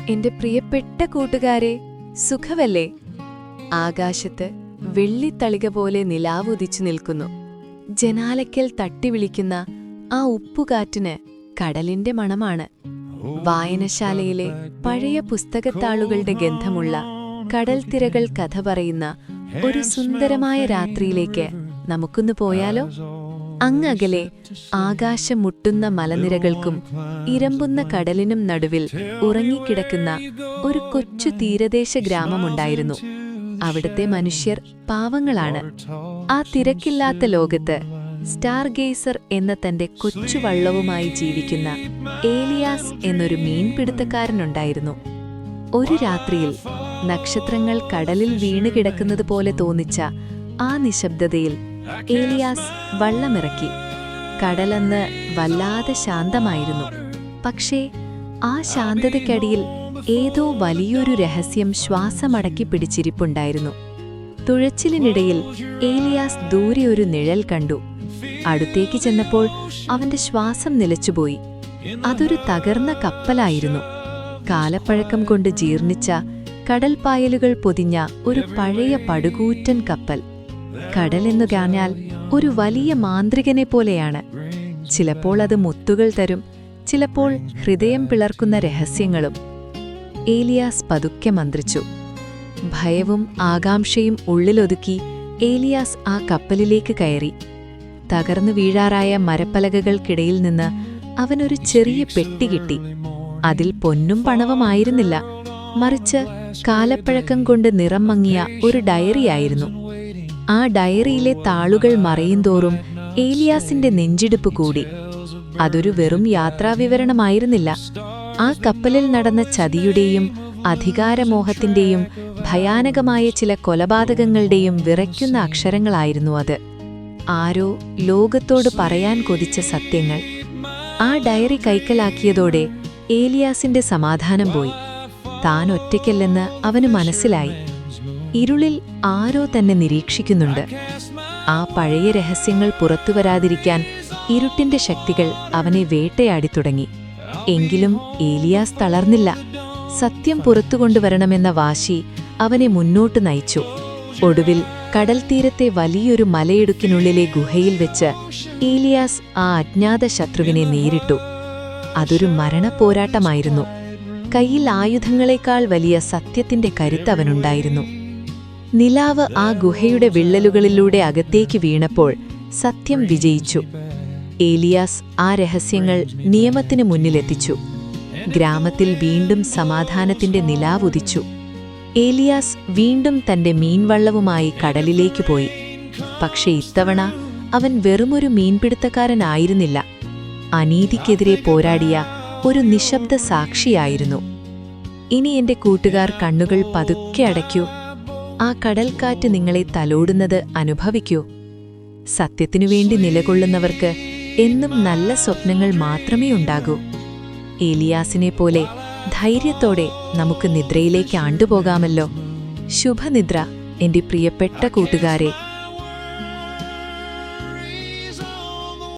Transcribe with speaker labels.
Speaker 1: എന്റെ പ്രിയപ്പെട്ട കൂട്ടുകാരെ, സുഖവല്ലേ? ആകാശത്ത് വെള്ളിത്തളിക പോലെ നിലാവുദിച്ചു നിൽക്കുന്നു. ജനാലയ്ക്കൽ തട്ടിവിളിക്കുന്ന ആ ഉപ്പുകാറ്റിന് കടലിന്റെ മണമാണ്. വായനശാലയിലെ പഴയ പുസ്തകത്താളുകളുടെ ഗന്ധമുള്ള കടൽത്തിരകൾ കഥ പറയുന്ന ഒരു സുന്ദരമായ രാത്രിയിലേക്ക് നമുക്കൊന്ന് പോയാലോ? അങ്ങകലെ ആകാശം മുട്ടുന്ന മലനിരകൾക്കും ഇരമ്പുന്ന കടലിനും നടുവിൽ ഉറങ്ങിക്കിടക്കുന്ന ഒരു കൊച്ചു തീരദേശ ഗ്രാമമുണ്ടായിരുന്നു. അവിടുത്തെ മനുഷ്യർ പാവങ്ങളാണ്. ആ തിരക്കില്ലാത്ത ലോകത്ത് സ്റ്റാർഗേസർ എന്ന തന്റെ കൊച്ചു വള്ളവുമായി ജീവിക്കുന്ന ഏലിയാസ് എന്നൊരു മീൻപിടുത്തക്കാരനുണ്ടായിരുന്നു. ഒരു രാത്രിയിൽ നക്ഷത്രങ്ങൾ കടലിൽ വീണുകിടക്കുന്നത് പോലെ തോന്നിച്ച ആ നിശബ്ദതയിൽ ഏലിയാസ് വള്ളമിറക്കി. കടലന്ന് വല്ലാതെ ശാന്തമായിരുന്നു. പക്ഷേ ആ ശാന്തതയ്ക്കടിയിൽ ഏതോ വലിയൊരു രഹസ്യം ശ്വാസമടക്കി പിടിച്ചിരിപ്പുണ്ടായിരുന്നു. തുഴച്ചിലിനിടയിൽ ഏലിയാസ് ദൂരെ ഒരു നിഴൽ കണ്ടു. അടുത്തേക്ക് ചെന്നപ്പോൾ അവന്റെ ശ്വാസം നിലച്ചുപോയി. അതൊരു തകർന്ന കപ്പലായിരുന്നു. കാലപ്പഴക്കം കൊണ്ട് ജീർണിച്ച കടൽപ്പായലുകൾ പൊതിഞ്ഞ ഒരു പഴയ പടുകൂറ്റൻ കപ്പൽ. കടലെന്നു പറഞ്ഞാൽ ഒരു വലിയ മാന്ത്രികനെ പോലെയാണ്. ചിലപ്പോൾ അത് മുത്തുകൾ തരും, ചിലപ്പോൾ ഹൃദയം പിളർക്കുന്ന രഹസ്യങ്ങളും. ഏലിയാസ് പതുക്കെ മന്ത്രിച്ചു. ഭയവും ആകാംക്ഷയും ഉള്ളിലൊതുക്കി ഏലിയാസ് ആ കപ്പലിലേക്ക് കയറി. തകർന്നു വീഴാറായ മരപ്പലകകൾക്കിടയിൽ നിന്ന് അവനൊരു ചെറിയ പെട്ടി കിട്ടി. അതിൽ പൊന്നും പണവുമായിരുന്നില്ല, മറിച്ച് കാലപ്പഴക്കം കൊണ്ട് നിറം മങ്ങിയ ഒരു ഡയറിയായിരുന്നു. ആ ഡയറിയിലെ താളുകൾ മറയുന്തോറും ഏലിയാസിന്റെ നെഞ്ചിടിപ്പ് കൂടി. അതൊരു വെറും യാത്രാവിവരണമായിരുന്നില്ല. ആ കപ്പലിൽ നടന്ന ചതിയുടെയും അധികാരമോഹത്തിന്റെയും ഭയാനകമായ ചില കൊലപാതകങ്ങളുടെയും വിറയ്ക്കുന്ന അക്ഷരങ്ങളായിരുന്നു അത്. ആരോ ലോകത്തോട് പറയാൻ കൊതിച്ച സത്യങ്ങൾ. ആ ഡയറി കൈക്കലാക്കിയതോടെ ഏലിയാസിന്റെ സമാധാനം പോയി. താൻ ഒറ്റയ്ക്കല്ലെന്ന് അവന് മനസ്സിലായി. ഇരുളിൽ ആരോ തന്നെ നിരീക്ഷിക്കുന്നുണ്ട്. ആ പഴയ രഹസ്യങ്ങൾ പുറത്തുവരാതിരിക്കാൻ ഇരുട്ടിന്റെ ശക്തികൾ അവനെ വേട്ടയാടി തുടങ്ങി. എങ്കിലും ഏലിയാസ് തളർന്നില്ല. സത്യം പുറത്തുകൊണ്ടുവരണമെന്ന വാശി അവനെ മുന്നോട്ട് നയിച്ചു. ഒടുവിൽ കടൽത്തീരത്തെ വലിയൊരു മലയിടുക്കിനുള്ളിലെ ഗുഹയിൽ വെച്ച് ഏലിയാസ് ആ അജ്ഞാത ശത്രുവിനെ നേരിട്ടു. അതൊരു മരണപ്പോരാട്ടമായിരുന്നു. കയ്യിൽ ആയുധങ്ങളെക്കാൾ വലിയ സത്യത്തിന്റെ കരുത്തവനുണ്ടായിരുന്നു. നിലാവ് ആ ഗുഹയുടെ വിള്ളലുകളിലൂടെ അകത്തേക്ക് വീണപ്പോൾ സത്യം വിജയിച്ചു. ഏലിയാസ് ആ രഹസ്യങ്ങൾ നിയമത്തിന് മുന്നിലെത്തിച്ചു. ഗ്രാമത്തിൽ വീണ്ടും സമാധാനത്തിന്റെ നിലാവുദിച്ചു. ഏലിയാസ് വീണ്ടും തന്റെ മീൻവള്ളവുമായി കടലിലേക്ക് പോയി. പക്ഷെ ഇത്തവണ അവൻ വെറുമൊരു മീൻപിടുത്തക്കാരനായിരുന്നില്ല. അനീതിക്കെതിരെ പോരാടിയ ഒരു നിശബ്ദ സാക്ഷിയായിരുന്നു. ഇനി എന്റെ കൂട്ടുകാർ കണ്ണുകൾ പതുക്കെ അടയ്ക്കൂ. ആ കടൽക്കാറ്റ് നിങ്ങളെ തലോടുന്നത് അനുഭവിക്കൂ. സത്യത്തിനുവേണ്ടി നിലകൊള്ളുന്നവർക്ക് എന്നും നല്ല സ്വപ്നങ്ങൾ മാത്രമേ ഉണ്ടാകൂ. ഏലിയാസിനെ പോലെ ധൈര്യത്തോടെ നമുക്ക് നിദ്രയിലേക്ക് ആണ്ടുപോകാമല്ലോ. ശുഭനിദ്ര എന്റെ പ്രിയപ്പെട്ട കൂട്ടുകാരെ.